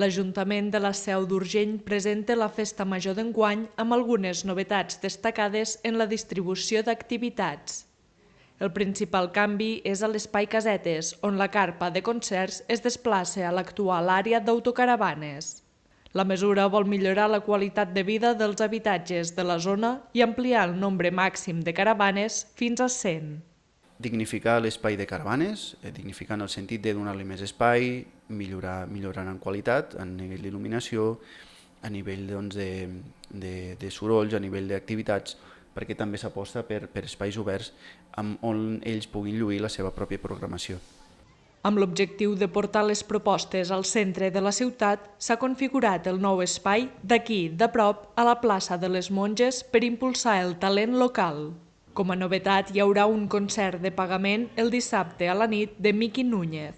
L'Ajuntament de la Seu d'Urgell presenta la Festa Major d'enguany amb algunes novetats destacades en la distribució d'activitats. El principal canvi és a l'Espai Casetes, on la carpa de concerts es desplaça a l'actual àrea d'autocaravanes. La mesura vol millorar la qualitat de vida dels habitatges de la zona i ampliar el nombre màxim de caravanes fins a 100. Dignificar l'espai de caravanes, dignificar en el sentit de donar-li més espai, millorant en qualitat, a nivell d'il·luminació, a nivell de sorolls, a nivell d'activitats, perquè també s'aposta per espais oberts on ells puguin lluir la seva pròpia programació. Amb l'objectiu de portar les propostes al centre de la ciutat, s'ha configurat el nou espai d'aquí, de prop, a la plaça de les Monges per impulsar el talent local. Com a novetat, hi haurà un concert de pagament el dissabte a la nit de Miqui Núñez.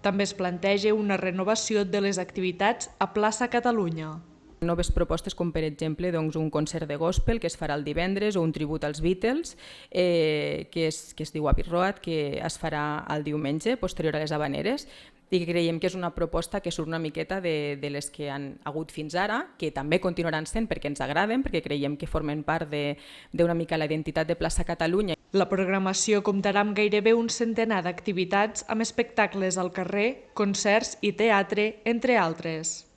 També es planteja una renovació de les activitats a Plaça Catalunya. Noves propostes com per exemple un concert de gospel que es farà el divendres o un tribut als Beatles que es diu Abbey Road, que es farà el diumenge posterior a les Havaneres i que creiem que és una proposta que surt una miqueta de les que han hagut fins ara, que també continuaran sent perquè ens agraden, perquè creiem que formen part d'una mica la identitat de Plaça Catalunya. La programació comptarà amb gairebé un centenar d'activitats amb espectacles al carrer, concerts i teatre, entre altres.